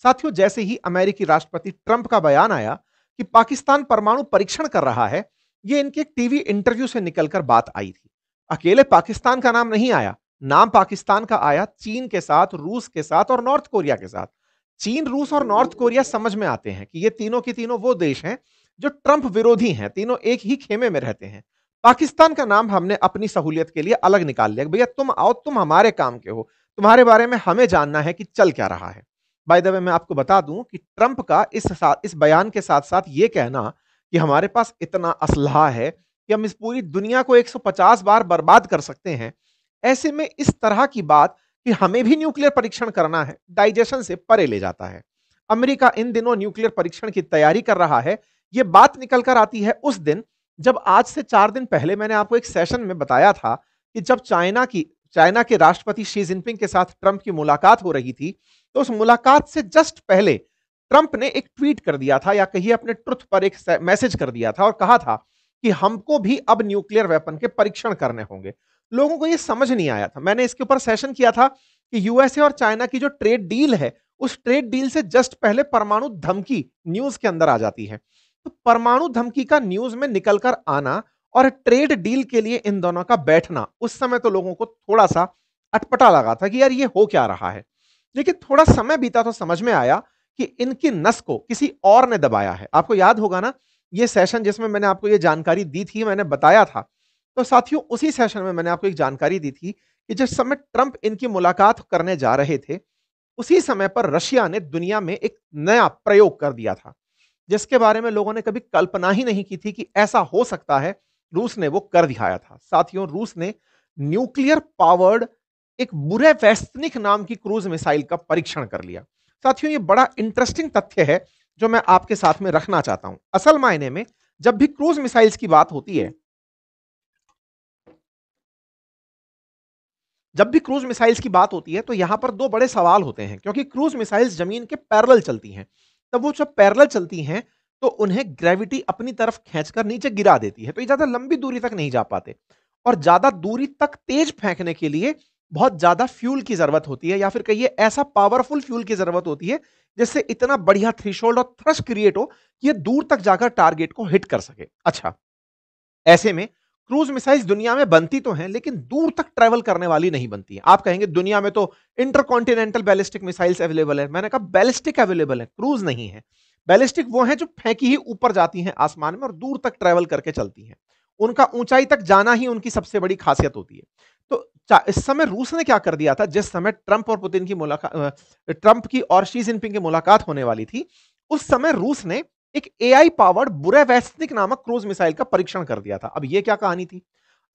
साथियों, जैसे ही अमेरिकी राष्ट्रपति ट्रंप का बयान आया कि पाकिस्तान परमाणु परीक्षण कर रहा है, ये इनके एक टीवी इंटरव्यू से निकलकर बात आई थी। अकेले पाकिस्तान का नाम नहीं आया, नाम पाकिस्तान का आया चीन के साथ, रूस के साथ और नॉर्थ कोरिया के साथ। चीन, रूस और नॉर्थ कोरिया समझ में आते हैं कि ये तीनों की तीनों वो देश हैं जो ट्रंप विरोधी हैं, तीनों एक ही खेमे में रहते हैं। पाकिस्तान का नाम हमने अपनी सहूलियत के लिए अलग निकाल लिया, भैया तुम आओ, तुम हमारे काम के हो, तुम्हारे बारे में हमें जानना है कि चल क्या रहा है। बाय द वे, मैं आपको बता दूं कि ट्रंप का इस बयान के साथ साथ ये कहना कि हमारे पास इतना असलहा है कि हम इस पूरी दुनिया को 150 बार बर्बाद कर सकते हैं, ऐसे में इस तरह की बात कि हमें भी न्यूक्लियर परीक्षण करना है, डाइजेशन से परे ले जाता है। अमेरिका इन दिनों न्यूक्लियर परीक्षण की तैयारी कर रहा है। यह बात निकल कर आती है उस दिन जब आज से 4 दिन पहले मैंने आपको एक सेशन में बताया था कि जब चाइना के राष्ट्रपति शी जिनपिंग के साथ ट्रंप की मुलाकात हो रही थी, तो उस मुलाकात से जस्ट पहले ट्रंप ने एक ट्वीट कर दिया था, या कहिए अपने ट्रुथ पर एक मैसेज कर दिया था और कहा था कि हमको भी अब न्यूक्लियर वेपन के परीक्षण करने होंगे। लोगों को यह समझ नहीं आया था। मैंने इसके ऊपर सेशन किया था कि यूएसए और चाइना की जो ट्रेड डील है, उस ट्रेड डील से जस्ट पहले परमाणु धमकी न्यूज के अंदर आ जाती है। तो परमाणु धमकी का न्यूज में निकलकर आना और ट्रेड डील के लिए इन दोनों का बैठना, उस समय तो लोगों को थोड़ा सा अटपटा लगा था कि यार ये हो क्या रहा है। लेकिन थोड़ा समय बीता तो समझ में आया कि इनकी नस को किसी और ने दबाया है। आपको याद होगा ना, ये सेशन जिसमें मैंने आपको ये जानकारी दी थी, मैंने बताया था। तो साथियों, उसी सेशन में मैंने आपको एक जानकारी दी थी कि जिस समय ट्रंप इनकी मुलाकात करने जा रहे थे, उसी समय पर रशिया ने दुनिया में एक नया प्रयोग कर दिया था, जिसके बारे में लोगों ने कभी कल्पना ही नहीं की थी कि ऐसा हो सकता है। रूस ने वो कर दिखाया था। साथियों, रूस ने न्यूक्लियर पावर्ड एक बुरे वेस्टनिक नाम की क्रूज मिसाइल का परीक्षण कर लिया। साथियों, ये बड़ा इंटरेस्टिंग तथ्य है जो मैं आपके साथ में रखना चाहता हूं। असल मायने में जब भी क्रूज मिसाइल्स की बात होती है, तो यहां पर दो बड़े सवाल होते हैं, क्योंकि क्रूज मिसाइल्स जमीन के पैरेलल चलती हैं। तब वो जब पैरेलल चलती हैं तो उन्हें ग्रेविटी अपनी तरफ खींचकर नीचे गिरा देती है, तो ये ज्यादा लंबी दूरी तक नहीं जा पाते। और ज्यादा दूरी तक तेज फेंकने के लिए बहुत ज्यादा फ्यूल की जरूरत होती है, या फिर कहिए ऐसा पावरफुल फ्यूल की जरूरत होती है जिससे इतना बढ़िया थ्रेशोल्ड और थ्रस्ट क्रिएट हो कि ये दूर तक जाकर टारगेट को हिट कर सके। अच्छा, ऐसे में क्रूज मिसाइल्स दुनिया में बनती तो हैं, लेकिन दूर तक ट्रेवल करने वाली नहीं बनती है। आप कहेंगे दुनिया में तो इंटरकॉन्टिनेंटल बैलिस्टिक मिसाइल्स अवेलेबल है। मैंने कहा बैलिस्टिक अवेलेबल है, क्रूज नहीं है। बैलिस्टिक वो हैं जो फेंकी ही ऊपर जाती हैं आसमान में और दूर तक ट्रेवल करके चलती हैं। उनका ऊंचाई तक जाना ही उनकी सबसे बड़ी खासियत होती है। तो इस समय रूस ने क्या कर दिया था, जिस समय ट्रंप की और शी जिनपिंग की मुलाकात होने वाली थी, उस समय रूस ने एक एआई पावर्ड बुरेवेस्निक नामक क्रूज मिसाइल का परीक्षण कर दिया था। अब ये क्या कहानी थी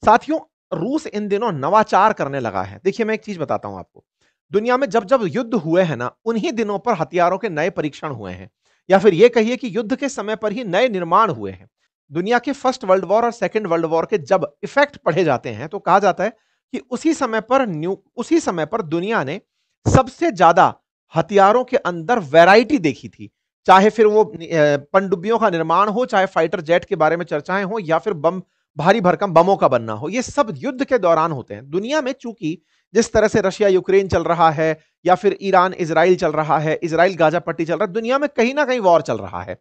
साथियों, रूस इन दिनों नवाचार करने लगा है। देखिए, मैं एक चीज बताता हूं आपको, दुनिया में जब जब युद्ध हुए हैं ना, उन्हीं दिनों पर हथियारों के नए परीक्षण हुए हैं, या फिर यह कहिए कि युद्ध के समय पर ही नए निर्माण हुए हैं। दुनिया के फर्स्ट वर्ल्ड वॉर और सेकेंड वर्ल्ड वॉर के जब इफेक्ट पढ़े जाते हैं, तो कहा जाता है कि उसी समय पर दुनिया ने सबसे ज्यादा हथियारों के अंदर वैरायटी देखी थी। चाहे फिर वो पनडुब्बियों का निर्माण हो, चाहे फाइटर जेट के बारे में चर्चाएं हो, या फिर भारी भरकम बमों का बनना हो, ये सब युद्ध के दौरान होते हैं। दुनिया में चूंकि जिस तरह से रशिया यूक्रेन चल रहा है, या फिर ईरान इजराइल चल रहा है, इजराइल गाजा पट्टी चल रहा है, दुनिया में कहीं ना कहीं वॉर चल रहा है।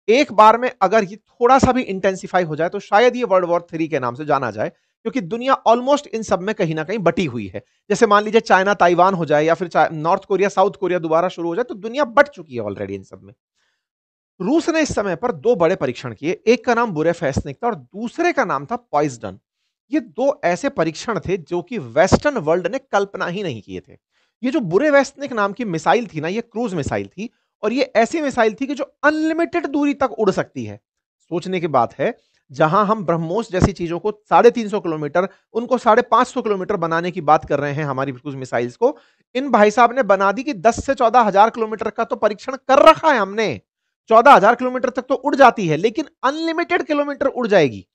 एक बार में अगर ये थोड़ा सा भी इंटेंसिफाई हो जाए तो शायद ये वर्ल्ड वॉर 3 के नाम से जाना जाए, क्योंकि दुनिया ऑलमोस्ट इन सब में कहीं ना कहीं बटी हुई है। जैसे मान लीजिए चाइना ताइवान हो जाए, या फिर नॉर्थ कोरिया साउथ कोरिया दोबारा शुरू हो जाए, तो दुनिया बट चुकी है ऑलरेडी इन सब में। रूस ने इस समय पर 2 बड़े परीक्षण किए, एक का नाम बुरेवेस्निक था और दूसरे का नाम था पॉइजन। ये 2 ऐसे परीक्षण थे जो कि वेस्टर्न वर्ल्ड ने कल्पना ही नहीं किए थे। ये जो बुरेवेस्निक नाम की मिसाइल थी ना, ये क्रूज मिसाइल थी, और ये ऐसी मिसाइल थी कि जो अनलिमिटेड दूरी तक उड़ सकती है। सोचने की बात है, जहां हम ब्रह्मोस जैसी चीजों को 350 किलोमीटर, उनको 550 किलोमीटर बनाने की बात कर रहे हैं हमारी क्रूज मिसाइल्स को, इन भाई साहब ने बना दी कि 10 से 14 हजार किलोमीटर का तो परीक्षण कर रखा है हमने। 14,000 किलोमीटर तक तो उड़ जाती है, लेकिन अनलिमिटेड किलोमीटर उड़ जाएगी।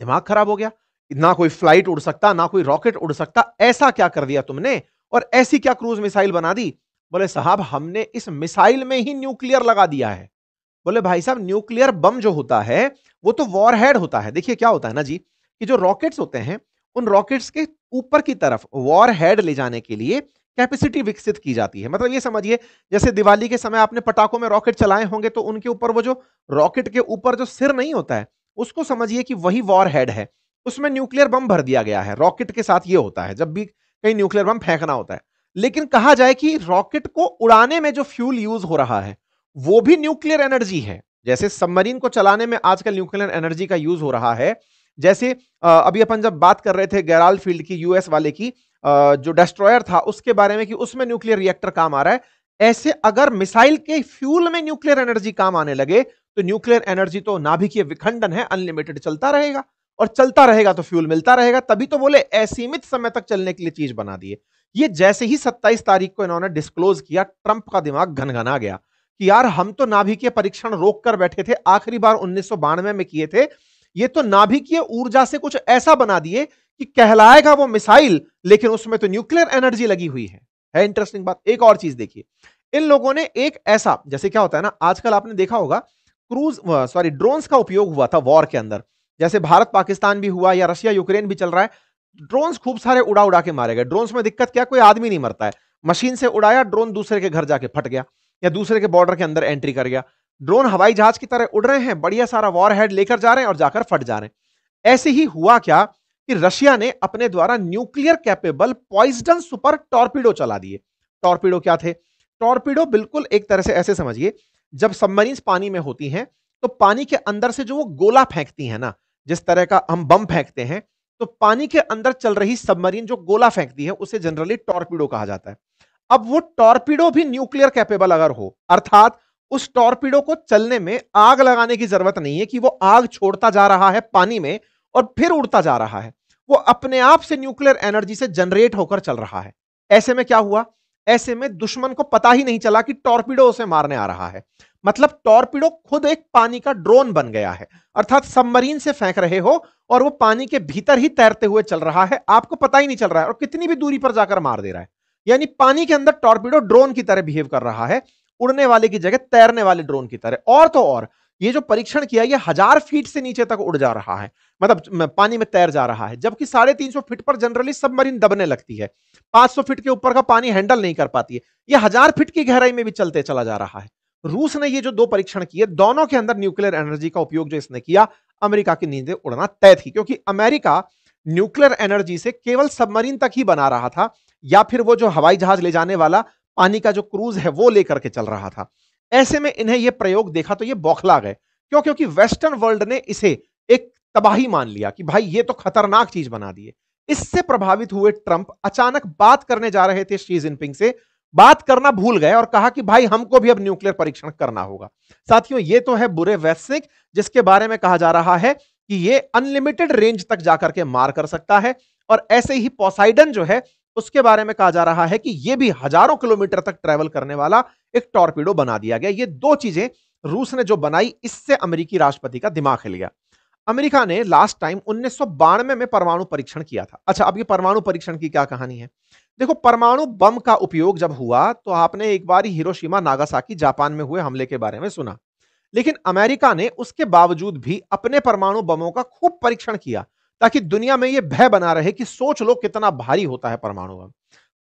दिमाग खराब हो गया। ना कोई फ्लाइट उड़ सकता, ना कोई रॉकेट उड़ सकता, ऐसा क्या कर दिया तुमने, और ऐसी क्या क्रूज मिसाइल बना दी। बोले साहब, हमने इस मिसाइल में ही न्यूक्लियर लगा दिया है। बोले भाई साहब, न्यूक्लियर बम जो होता है वो तो वॉरहेड होता है। देखिए क्या होता है ना जी, कि जो रॉकेट्स होते हैं, उन रॉकेट्स के ऊपर की तरफ वॉरहेड ले जाने के लिए कैपेसिटी विकसित की जाती है। मतलब ये समझिए, जैसे दिवाली के समय आपने पटाखों में रॉकेट चलाए होंगे, तो उनके ऊपर वो जो रॉकेट के ऊपर जो सिर नहीं होता है, उसको समझिए कि वही वॉर हेड है। उसमें न्यूक्लियर बम भर दिया गया है। रॉकेट के साथ ये होता है जब भी कहीं न्यूक्लियर बम फेंकना होता है। लेकिन कहा जाए कि रॉकेट को उड़ाने में जो फ्यूल यूज हो रहा है, वो भी न्यूक्लियर एनर्जी है। जैसे सबमरीन को चलाने में आजकल न्यूक्लियर एनर्जी का यूज हो रहा है। जैसे अभी अपन जब बात कर रहे थे गेराल्ड फील्ड की, यूएस वाले की, जो डिस्ट्रॉयर था उसके बारे में, कि उसमें न्यूक्लियर रिएक्टर काम आ रहा है। ऐसे अगर मिसाइल के फ्यूल में न्यूक्लियर एनर्जी काम आने लगे, तो न्यूक्लियर एनर्जी तो नाभिकीय विखंडन है, अनलिमिटेड चलता रहेगा, और चलता रहेगा तो फ्यूल मिलता रहेगा। तभी तो बोले असीमित समय तक चलने के लिए चीज बना दी है। ये जैसे ही 27 तारीख को इन्होंने डिस्क्लोज किया, ट्रंप का दिमाग घनघना गया कि यार हम तो नाभिकीय परीक्षण रोक कर बैठे थे, आखिरी बार 1992 में किए थे। ये तो नाभिकीय ऊर्जा से कुछ ऐसा बना दिए कि कहलाएगा वो मिसाइल, लेकिन उसमें तो न्यूक्लियर एनर्जी लगी हुई है इंटरेस्टिंग बात। एक और चीज देखिए, इन लोगों ने एक ऐसा, जैसे क्या होता है ना, आजकल आपने देखा होगा ड्रोन्स का उपयोग हुआ था वॉर के अंदर। जैसे भारत पाकिस्तान भी हुआ, या रशिया यूक्रेन भी चल रहा है, ड्रोन्स खूब सारे उड़ा उड़ा के मारे गए। ड्रोन्स में दिक्कत क्या, कोई आदमी नहीं मरता है। मशीन से उड़ाया, ड्रोन दूसरे के घर जाके फट गया, या दूसरे के बॉर्डर के अंदर एंट्री कर गया। ड्रोन हवाई जहाज की तरह उड़ रहे हैं, बढ़िया सारा वॉर हेड लेकर जा रहे हैं और जाकर फट जा रहे हैं। ऐसे ही हुआ क्या कि रशिया ने अपने द्वारा nuclear capable Poseidon super torpedo चला दिए। टॉर्पीडो क्या थे? टॉर्पीडो बिल्कुल एक तरह से ऐसे समझिए, जब सबमरीन्स पानी में होती हैं, तो पानी के अंदर से जो वो गोला फेंकती है ना, जिस तरह का हम बम फेंकते हैं, तो पानी के अंदर चल रही सबमरीन जो गोला फेंकती है, उसे जनरली टॉर्पीडो कहा जाता है। अब वो टॉर्पीडो भी न्यूक्लियर कैपेबल अगर हो, अर्थात उस टॉर्पीडो को चलने में आग लगाने की जरूरत नहीं है कि वो आग छोड़ता जा रहा है पानी में और फिर उड़ता जा रहा है, वो अपने आप से न्यूक्लियर एनर्जी से जनरेट होकर चल रहा है। ऐसे में क्या हुआ? ऐसे में दुश्मन को पता ही नहीं चला कि टॉर्पीडो उसे मारने आ रहा है। मतलब टॉर्पीडो खुद एक पानी का ड्रोन बन गया है, अर्थात सबमरीन से फेंक रहे हो और वो पानी के भीतर ही तैरते हुए चल रहा है, आपको पता ही नहीं चल रहा है, और कितनी भी दूरी पर जाकर मार दे रहा है। यानी पानी के अंदर टॉर्पीडो ड्रोन की तरह बिहेव कर रहा है, उड़ने वाले की जगह तैरने वाले ड्रोन की तरह। और तो और, ये जो परीक्षण किया, ये 1000 फीट से नीचे तक उड़ जा रहा है, मतलब पानी में तैर जा रहा है, जबकि 350 फीट पर जनरली सबमरीन दबने लगती है। 500 फीट के ऊपर का पानी हैंडल नहीं कर पाती है, ये 1000 फीट की गहराई में भी चलते चला जा रहा है। रूस ने ये जो 2 परीक्षण किए, दोनों के अंदर न्यूक्लियर एनर्जी का उपयोग जो इसने किया, अमेरिका की नींदें उड़ना तय थी, क्योंकि अमेरिका न्यूक्लियर एनर्जी से केवल सबमरीन तक ही बना रहा था, या फिर वो जो हवाई जहाज ले जाने वाला पानी का जो क्रूज है वो लेकर के चल रहा था। ऐसे में इन्हें यह प्रयोग देखा तो ये बौखला गए। क्यों? क्योंकि वेस्टर्न वर्ल्ड ने इसे एक तबाही मान लिया कि भाई ये तो खतरनाक चीज बना दी है। इससे प्रभावित हुए ट्रंप अचानक बात करने जा रहे थे शी जिनपिंग से, बात करना भूल गए और कहा कि भाई हमको भी अब न्यूक्लियर परीक्षण करना होगा। साथियों, ये तो है बुरे वैश्विक, जिसके बारे में कहा जा रहा है कि ये अनलिमिटेड रेंज तक जाकर के मार कर सकता है। और ऐसे ही पोसाइडन जो है, उसके बारे में कहा जा रहा है कि यह भी हजारों किलोमीटर तक ट्रेवल करने वाला एक टॉर्पीडो बना दिया गया। ये 2 चीजें रूस ने जो बनाई, इससे अमेरिकी राष्ट्रपति का दिमाग हिल गया। अमेरिका ने लास्ट टाइम 1992 में परमाणु परीक्षण किया था। अच्छा, अब ये परमाणु परीक्षण की क्या कहानी है? देखो, परमाणु बम का उपयोग जब हुआ, तो आपने एक बार हिरोशिमा नागासाकी जापान में हुए हमले के बारे में सुना। लेकिन अमेरिका ने उसके बावजूद भी अपने परमाणु बमों का खूब परीक्षण किया, ताकि दुनिया में यह भय बना रहे कि सोच लो कितना भारी होता है परमाणु बम।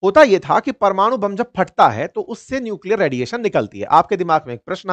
होता यह था कि परमाणु बम जब फटता है तो उससे न्यूक्लियर रेडिएशन निकलती है। आपके दिमाग में एक प्रश्न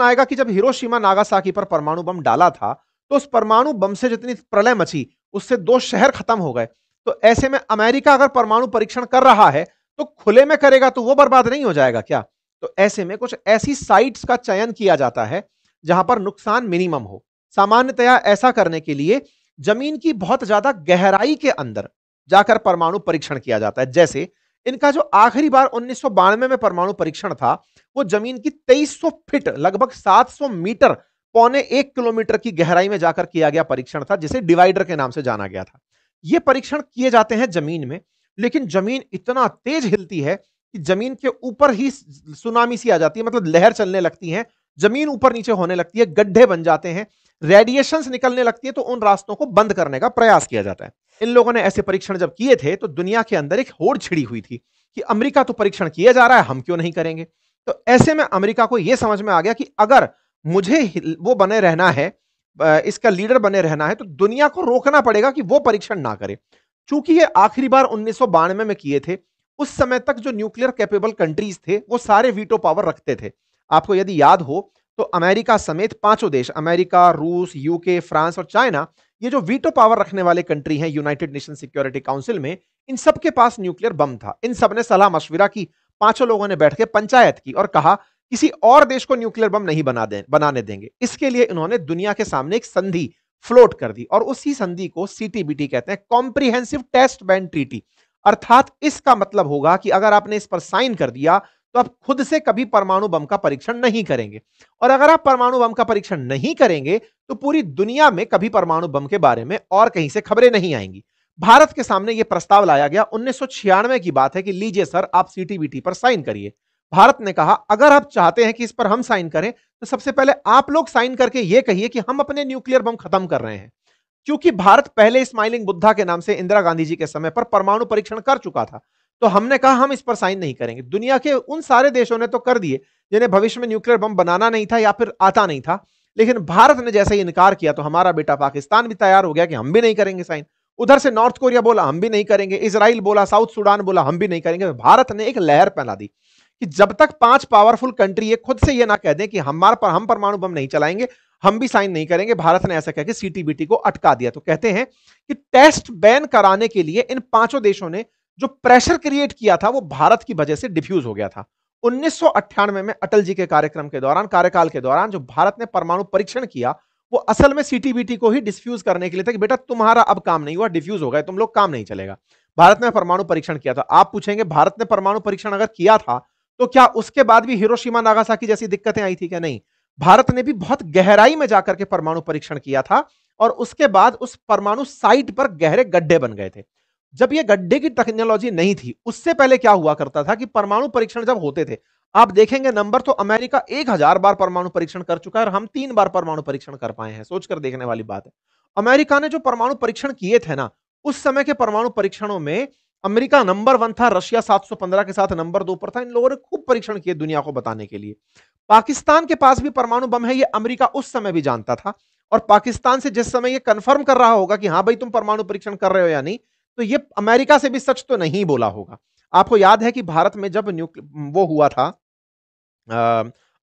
आएगा कि जब हिरोशिमा नागासाकी पर परमाणु बम डाला था, तो उस परमाणु बम से जितनी प्रलय मची, उससे 2 शहर खत्म हो गए। तो ऐसे में अमेरिका अगर परमाणु परीक्षण कर रहा है, तो खुले में करेगा तो वो बर्बाद नहीं हो जाएगा क्या? तो ऐसे में कुछ ऐसी साइट्स का चयन किया जाता है जहां पर नुकसान मिनिमम हो। सामान्यतया ऐसा करने के लिए जमीन की बहुत ज्यादा गहराई के अंदर जाकर परमाणु परीक्षण किया जाता है। जैसे इनका जो आखिरी बार 1992 में परमाणु परीक्षण था, वो जमीन की 2300 फीट, लगभग 700 मीटर, पौने 1 किलोमीटर की गहराई में जाकर किया गया परीक्षण था, जिसे डिवाइडर के नाम से जाना गया था। ये परीक्षण किए जाते हैं जमीन में, लेकिन जमीन इतना तेज हिलती है कि जमीन के ऊपर ही सुनामी सी आ जाती है, मतलब लहर चलने लगती है, जमीन ऊपर नीचे होने लगती है, गड्ढे बन जाते हैं, रेडिएशंस निकलने लगती है, तो उन रास्तों को बंद करने का प्रयास किया जाता है। इन लोगों ने ऐसे परीक्षण जब किए थे, तो दुनिया के अंदर एक होड़ छिड़ी हुई थी कि अमेरिका तो परीक्षण किया जा रहा है, हम क्यों नहीं करेंगे। तो ऐसे में अमेरिका को यह समझ में आ गया कि अगर मुझे वो बने रहना है, इसका लीडर बने रहना है, तो दुनिया को रोकना पड़ेगा कि वो परीक्षण ना करे। चूंकि ये आखिरी बार 1992 में किए थे, उस समय तक जो न्यूक्लियर कैपेबल कंट्रीज थे वो सारे वीटो पावर रखते थे। आपको यदि याद हो तो अमेरिका समेत पांचों देश, अमेरिका, रूस, यूके, फ्रांस और चाइना, ये जो वीटो पावर रखने वाले कंट्री हैं यूनाइटेड नेशन सिक्योरिटी काउंसिल में, इन सबके पास न्यूक्लियर बम था। इन सब ने सलाह मशविरा की, पांचों लोगों ने बैठ के पंचायत की और कहा किसी और देश को न्यूक्लियर बम नहीं बनाने देंगे। इसके लिए इन्होंने दुनिया के सामने एक संधि फ्लोट कर दी और उसी संधि को सीटीबीटी कहते हैं, कॉम्प्रिहेंसिव टेस्ट बैन ट्रीटी। अर्थात इसका मतलब होगा कि अगर आपने इस पर साइन कर दिया तो आप खुद से कभी परमाणु बम का परीक्षण नहीं करेंगे, और अगर आप परमाणु बम का परीक्षण नहीं करेंगे तो पूरी दुनिया में कभी परमाणु बम के बारे में और कहीं से खबरें नहीं आएंगी। भारत के सामने यह प्रस्ताव लाया गया, 1996 की बात है, कि लीजिए सर आप सीटीबीटी पर साइन करिए। भारत ने कहा अगर आप चाहते हैं कि इस पर हम साइन करें तो सबसे पहले आप लोग साइन करके यह कहिए कि हम अपने न्यूक्लियर बम खत्म कर रहे हैं, क्योंकि भारत पहले स्माइलिंग बुद्धा के नाम से इंदिरा गांधी जी के समय पर परमाणु परीक्षण कर चुका था। तो हमने कहा हम इस पर साइन नहीं करेंगे। दुनिया के उन सारे देशों ने तो कर दिए जिन्हें भविष्य में न्यूक्लियर बम बनाना नहीं था या फिर आता नहीं था, लेकिन भारत ने जैसे ही इनकार किया तो हमारा बेटा पाकिस्तान भी तैयार हो गया कि हम भी नहीं करेंगे साइन। उधर से नॉर्थ कोरिया बोला हम भी नहीं करेंगे, इजराइल बोला, साउथ सुडान बोला हम भी नहीं करेंगे। भारत ने एक लहर फैला दी कि जब तक 5 पावरफुल कंट्री ये खुद से ये ना कह दें कि हम परमाणु बम नहीं चलाएंगे, हम भी साइन नहीं करेंगे। भारत ने ऐसा कहकर सीटीबीटी को अटका दिया। तो कहते हैं कि टेस्ट बैन कराने के लिए इन पांचों देशों ने जो प्रेशर क्रिएट किया था वो भारत की वजह से डिफ्यूज हो गया था। 1998 में अटल जी के कार्यकाल के दौरान जो भारत ने परमाणु परीक्षण किया वो असल में सीटीबीटी को ही डिफ्यूज करने के लिए था कि बेटा तुम्हारा अब काम नहीं हुआ, डिफ्यूज हो गए तुम लोग, काम नहीं चलेगा। भारत ने परमाणु परीक्षण किया था। आप पूछेंगे भारत ने परमाणु परीक्षण अगर किया था तो क्या उसके बाद भी हिरोशिमा नागासाकी जैसी दिक्कतें आई थी क्या? नहीं, भारत ने भी बहुत गहराई में जाकर के परमाणु परीक्षण किया था और उसके बाद उस परमाणु साइट पर गहरे गड्ढे बन गए थे। जब ये गड्ढे की टेक्नोलॉजी नहीं थी, उससे पहले क्या हुआ करता था कि परमाणु परीक्षण जब होते थे, आप देखेंगे नंबर तो अमेरिका 1000 बार परमाणु परीक्षण कर चुका है और हम 3 बार परमाणु परीक्षण कर पाए हैं। सोचकर देखने वाली बात है। अमेरिका ने जो परमाणु परीक्षण किए थे ना, उस समय के परमाणु परीक्षणों में अमेरिका नंबर 1 था, रशिया 715 के साथ नंबर 2 पर था। इन लोगों ने खूब परीक्षण किए दुनिया को बताने के लिए। पाकिस्तान के पास भी परमाणु बम है, ये अमेरिका उस समय भी जानता था, और पाकिस्तान से जिस समय ये कंफर्म कर रहा होगा कि हां भाई तुम परमाणु परीक्षण कर रहे हो या नहीं, तो ये अमेरिका से भी सच तो नहीं बोला होगा। आपको याद है कि भारत में जब वो हुआ था,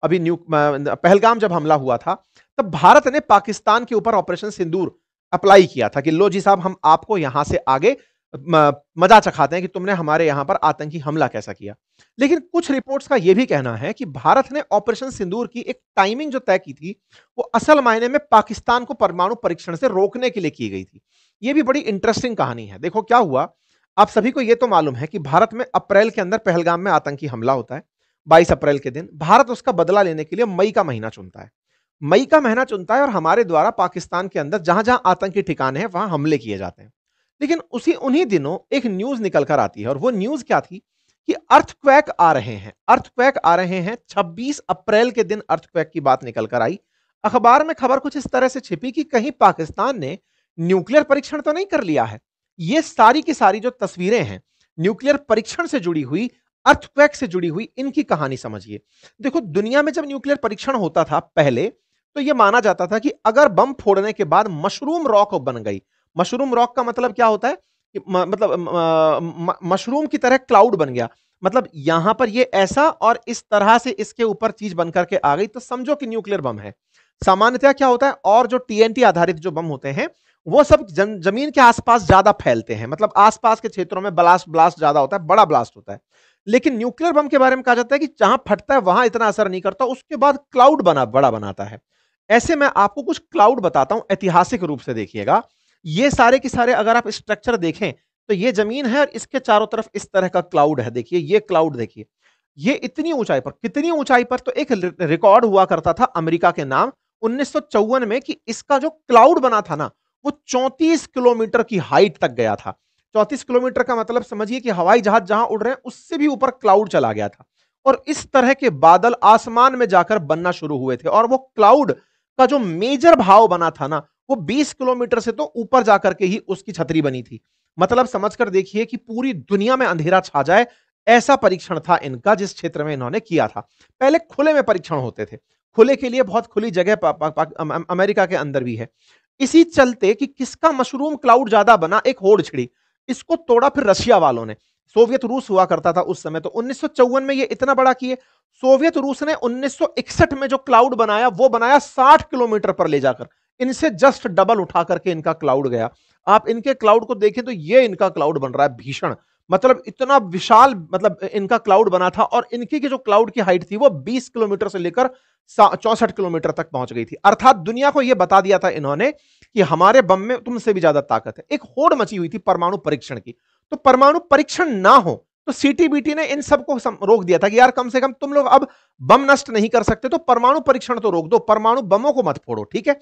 पहलगाम जब हमला हुआ था, तब भारत ने पाकिस्तान के ऊपर ऑपरेशन सिंदूर अप्लाई किया था कि लो जी साहब हम आपको यहां से आगे मजा चखाते हैं कि तुमने हमारे यहां पर आतंकी हमला कैसा किया। लेकिन कुछ रिपोर्ट्स का यह भी कहना है कि भारत ने ऑपरेशन सिंदूर की एक टाइमिंग जो तय की थी वो असल मायने में पाकिस्तान को परमाणु परीक्षण से रोकने के लिए की गई थी। यह भी बड़ी इंटरेस्टिंग कहानी है। देखो क्या हुआ, आप सभी को यह तो मालूम है कि भारत में अप्रैल के अंदर पहलगाम में आतंकी हमला होता है। 22 अप्रैल के दिन भारत उसका बदला लेने के लिए मई का महीना चुनता है। मई का महीना चुनता है और हमारे द्वारा पाकिस्तान के अंदर जहां जहां आतंकी ठिकाने हैं वहां हमले किए जाते हैं। लेकिन उन्हीं दिनों एक न्यूज निकल कर आती है, और वो न्यूज क्या थी कि अर्थक्वेक आ रहे हैं। अर्थक्वेक आ रहे हैं 26 अप्रैल के दिन अर्थक्वेक की बात निकल कर आई। अखबार में खबर कुछ इस तरह से छिपी कि कहीं पाकिस्तान ने न्यूक्लियर परीक्षण तो नहीं कर लिया है। ये सारी की सारी जो तस्वीरें हैं न्यूक्लियर परीक्षण से जुड़ी हुई, अर्थक्वेक से जुड़ी हुई, इनकी कहानी समझिए। देखो दुनिया में जब न्यूक्लियर परीक्षण होता था पहले, तो यह माना जाता था कि अगर बम फोड़ने के बाद मशरूम रॉक बन गई, मशरूम रॉक का मतलब क्या होता है कि मतलब मशरूम की तरह क्लाउड बन गया, मतलब यहां पर ये ऐसा और इस तरह से इसके ऊपर चीज बन करके आ गई, तो समझो कि न्यूक्लियर बम है। सामान्यतः क्या होता है, और जो टीएनटी आधारित जो बम होते हैं वो सब जमीन के आसपास ज्यादा फैलते हैं, मतलब आसपास के क्षेत्रों में ब्लास्ट ज्यादा होता है, बड़ा ब्लास्ट होता है। लेकिन न्यूक्लियर बम के बारे में कहा जाता है कि जहां फटता है वहां इतना असर नहीं करता, उसके बाद क्लाउड बड़ा बनाता है। ऐसे मैं आपको कुछ क्लाउड बताता हूं ऐतिहासिक रूप से। देखिएगा ये सारे के सारे अगर आप स्ट्रक्चर देखें तो ये जमीन है और इसके चारों तरफ इस तरह का क्लाउड है। देखिए ये क्लाउड, देखिए ये इतनी ऊंचाई पर, कितनी ऊंचाई पर, तो एक रिकॉर्ड हुआ करता था अमेरिका के नाम 1954 में कि इसका जो क्लाउड बना था ना वो 34 किलोमीटर की हाइट तक गया था। 34 किलोमीटर का मतलब समझिए कि हवाई जहाज जहां उड़ रहे हैं उससे भी ऊपर क्लाउड चला गया था, और इस तरह के बादल आसमान में जाकर बनना शुरू हुए थे। और वो क्लाउड का जो मेजर भाव बना था ना वो 20 किलोमीटर से तो ऊपर जाकर के ही उसकी छतरी बनी थी। मतलब समझकर देखिए कि पूरी दुनिया में अंधेरा छा जाए ऐसा परीक्षण था इनका जिस क्षेत्र में इन्होंने किया था। पहले खुले में परीक्षण होते थे, खुले के लिए बहुत खुली जगह अमेरिका के अंदर भी है। इसी चलते कि किसका मशरूम क्लाउड ज्यादा बना, एक होड़ छिड़ी, इसको तोड़ा फिर रशिया वालों ने। सोवियत रूस हुआ करता था उस समय, तो 1954 में ये इतना बड़ा किए। सोवियत रूस ने 1961 में जो क्लाउड बनाया वो बनाया 60 किलोमीटर पर ले जाकर, इनसे जस्ट डबल उठा करके इनका क्लाउड गया। आप इनके क्लाउड को देखें तो ये इनका क्लाउड बन रहा है भीषण, मतलब इतना विशाल, मतलब इनका क्लाउड बना था, और इनकी की जो क्लाउड की हाइट थी वो 20 किलोमीटर से लेकर 64 किलोमीटर तक पहुंच गई थी। अर्थात दुनिया को यह बता दिया था इन्होंने कि हमारे बम में तुमसे भी ज्यादा ताकत है। एक होड़ मची हुई थी परमाणु परीक्षण की। तो परमाणु परीक्षण ना हो तो सीटीबीटी ने इन सबको रोक दिया था कि यार कम से कम तुम लोग अब बम नष्ट नहीं कर सकते तो परमाणु परीक्षण तो रोक दो, परमाणु बमों को मत फोड़ो, ठीक है।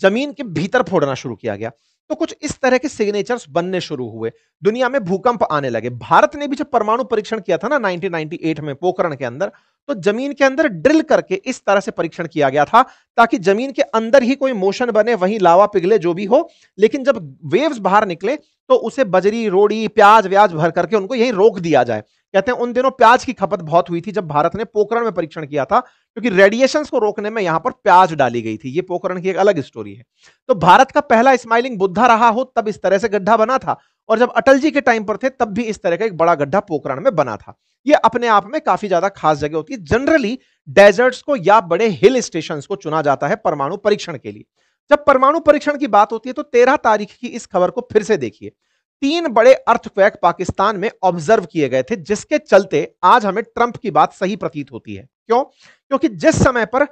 जमीन के भीतर फोड़ना शुरू किया गया। तो कुछ इस तरह के सिग्नेचर्स बनने शुरू हुए, दुनिया में भूकंप आने लगे। भारत ने भी जब परमाणु परीक्षण किया था ना 1998 में पोखरण के अंदर, तो जमीन के अंदर ड्रिल करके इस तरह से परीक्षण किया गया था ताकि जमीन के अंदर ही कोई मोशन बने, वहीं लावा पिघले, जो भी हो, लेकिन जब वेव्स बाहर निकले तो उसे बजरी, रोड़ी, प्याज व्याज भर करके उनको यहीं रोक दिया जाए। कहते हैं उन दिनों प्याज की खपत बहुत हुई थी जब भारत ने पोखरण में परीक्षण किया था, क्योंकि रेडिएशंस को रोकने में यहां पर प्याज डाली गई थी। ये पोखरण की एक अलग स्टोरी है। तो भारत का पहला स्माइलिंग बुद्धा रहा हो तब इस तरह से गड्ढा बना था, और जब अटल जी के टाइम पर थे तब भी इस तरह का एक बड़ा गड्ढा पोखरण में बना था। ये अपने आप में काफी ज्यादा खास जगह होती है। जनरली डेजर्ट्स को या बड़े हिल स्टेशन को चुना जाता है परमाणु परीक्षण के लिए। जब परमाणु परीक्षण की बात होती है तो 13 तारीख की इस खबर को फिर से देखिए। 3 बड़े अर्थक्वेक पाकिस्तान में ऑब्जर्व किए गए थे, जिसके चलते आज हमें ट्रंप की बात सही प्रतीत होती है। क्यों? क्योंकि जिस समय पर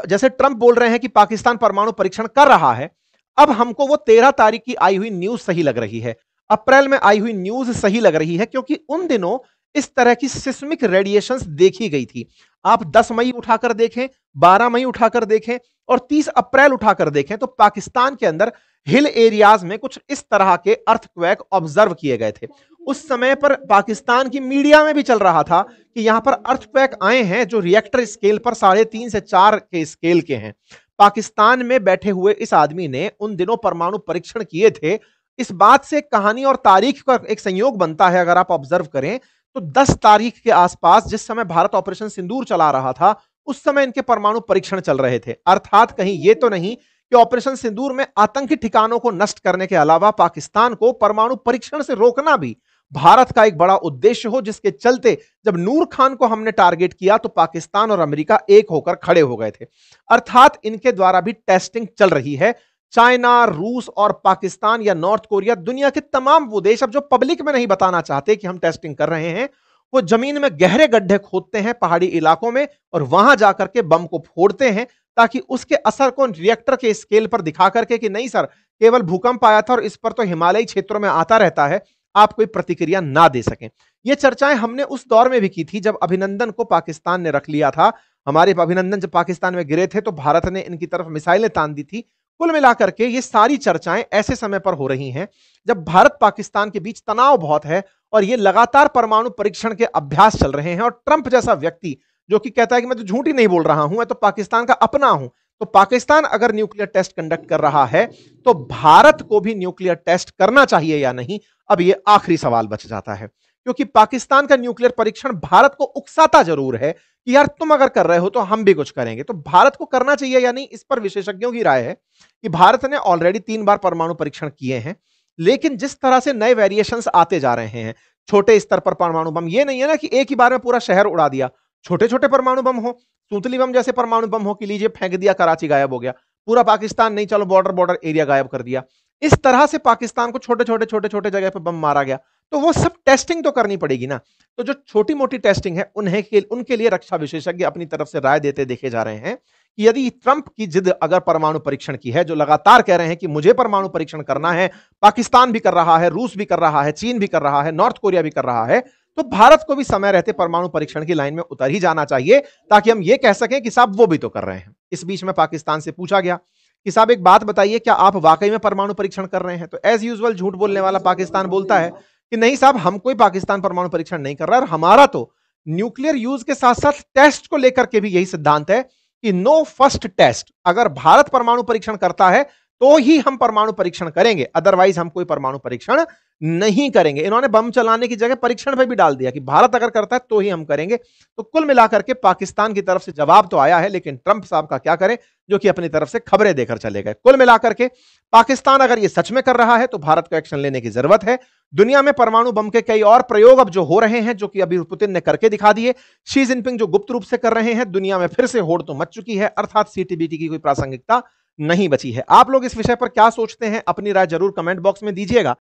जैसे ट्रंप बोल रहे हैं कि पाकिस्तान परमाणु परीक्षण कर रहा है, अब हमको वो 13 तारीख की आई हुई न्यूज सही लग रही है, अप्रैल में आई हुई न्यूज सही लग रही है, क्योंकि उन दिनों इस तरह की सिस्मिक रेडिएशंस देखी गई थी। आप 10 मई उठाकर देखें, 12 मई उठाकर देखें और 30 अप्रैल उठाकर देखें तो पाकिस्तान के अंदर हिल एरियाज में कुछ इस तरह के अर्थक्वेक ऑब्जर्व किए गए थे। उस समय पर पाकिस्तान की मीडिया में भी चल रहा था कि यहां पर अर्थक्वेक आए हैं जो रिएक्टर स्केल पर 3.5 से 4 के स्केल के हैं। पाकिस्तान में बैठे हुए इस आदमी ने उन दिनों परमाणु परीक्षण किए थे। इस बात से कहानी और तारीख का एक संयोग बनता है। अगर आप ऑब्जर्व करें तो 10 तारीख के आसपास, जिस समय भारत ऑपरेशन सिंदूर चला रहा था, उस समय इनके परमाणु परीक्षण चल रहे थे। अर्थात कहीं यह तो नहीं कि ऑपरेशन सिंदूर में आतंकी ठिकानों को नष्ट करने के अलावा पाकिस्तान को परमाणु परीक्षण से रोकना भी भारत का एक बड़ा उद्देश्य हो, जिसके चलते जब नूर खान को हमने टारगेट किया तो पाकिस्तान और अमेरिका एक होकर खड़े हो गए थे। अर्थात इनके द्वारा भी टेस्टिंग चल रही है। चाइना, रूस और पाकिस्तान या नॉर्थ कोरिया, दुनिया के तमाम वो देश अब जो पब्लिक में नहीं बताना चाहते कि हम टेस्टिंग कर रहे हैं, वो जमीन में गहरे गड्ढे खोदते हैं पहाड़ी इलाकों में और वहां जाकर के बम को फोड़ते हैं, ताकि उसके असर को रिएक्टर के स्केल पर दिखा करके कि नहीं सर, केवल भूकंप आया था और इस पर तो हिमालयी क्षेत्रों में आता रहता है, आप कोई प्रतिक्रिया ना दे सकें। ये चर्चाएं हमने उस दौर में भी की थी जब अभिनंदन को पाकिस्तान ने रख लिया था। हमारे अभिनंदन जब पाकिस्तान में गिरे थे तो भारत ने इनकी तरफ मिसाइलें तान दी थी। कुल मिलाकर के ये सारी चर्चाएं ऐसे समय पर हो रही हैं जब भारत पाकिस्तान के बीच तनाव बहुत है और ये लगातार परमाणु परीक्षण के अभ्यास चल रहे हैं। और ट्रंप जैसा व्यक्ति जो कि कहता है कि मैं तो झूठ ही नहीं बोल रहा हूं, मैं तो पाकिस्तान का अपना हूं, तो पाकिस्तान अगर न्यूक्लियर टेस्ट कंडक्ट कर रहा है तो भारत को भी न्यूक्लियर टेस्ट करना चाहिए या नहीं, अब यह आखिरी सवाल बच जाता है। क्योंकि पाकिस्तान का न्यूक्लियर परीक्षण भारत को उकसाता जरूर है कि यार तुम अगर कर रहे हो तो हम भी कुछ करेंगे। तो भारत को करना चाहिए या नहीं, इस पर विशेषज्ञों की राय है कि भारत ने ऑलरेडी 3 बार परमाणु परीक्षण किए हैं, लेकिन जिस तरह से नए वेरिएशंस आते जा रहे हैं, छोटे स्तर पर परमाणु बम, ये नहीं है ना कि एक ही बार में पूरा शहर उड़ा दिया। छोटे छोटे परमाणु बम हो, सूतली बम जैसे परमाणु बम हो कि लीजिए फेंक दिया, कराची गायब हो गया, पूरा पाकिस्तान नहीं, चलो बॉर्डर एरिया गायब कर दिया। इस तरह से पाकिस्तान को छोटे छोटे जगह पर बम मारा गया, तो वो सब टेस्टिंग तो करनी पड़ेगी ना। तो जो छोटी मोटी टेस्टिंग है उनके लिए रक्षा विशेषज्ञ अपनी तरफ से राय देते देखे जा रहे हैं कि यदि ट्रंप की जिद अगर परमाणु परीक्षण की है, जो लगातार कह रहे हैं कि मुझे परमाणु परीक्षण करना है, पाकिस्तान भी कर रहा है, रूस भी कर रहा है, चीन भी कर रहा है, नॉर्थ कोरिया भी कर रहा है, तो भारत को भी समय रहते परमाणु परीक्षण की लाइन में उतर ही जाना चाहिए, ताकि हम ये कह सकें कि साहब वो भी तो कर रहे हैं। इस बीच में पाकिस्तान से पूछा गया कि साहब एक बात बताइए, क्या आप वाकई में परमाणु परीक्षण कर रहे हैं? तो एज यूजुअल झूठ बोलने वाला पाकिस्तान बोलता है कि नहीं साहब, हम कोई पाकिस्तान परमाणु परीक्षण नहीं कर रहा, और हमारा तो न्यूक्लियर यूज के साथ साथ टेस्ट को लेकर के भी यही सिद्धांत है कि नो फर्स्ट टेस्ट। अगर भारत परमाणु परीक्षण करता है तो ही हम परमाणु परीक्षण करेंगे, अदरवाइज हम कोई परमाणु परीक्षण नहीं करेंगे। इन्होंने बम चलाने की जगह परीक्षण पे भी डाल दिया कि भारत अगर करता है तो ही हम करेंगे। तो कुल मिलाकर के पाकिस्तान की तरफ से जवाब तो आया है, लेकिन ट्रंप साहब का क्या करें, जो कि अपनी तरफ से खबरें देकर चले गए। कुल मिलाकर के पाकिस्तान अगर ये सच में कर रहा है तो भारत को एक्शन लेने की जरूरत है। दुनिया में परमाणु बम के कई और प्रयोग अब जो हो रहे हैं, जो कि अभी पुतिन ने करके दिखा दिए, शी जिनपिंग जो गुप्त रूप से कर रहे हैं, दुनिया में फिर से होड़ तो मच चुकी है, अर्थात सीटीबीटी की कोई प्रासंगिकता नहीं बची है। आप लोग इस विषय पर क्या सोचते हैं, अपनी राय जरूर कमेंट बॉक्स में दीजिएगा।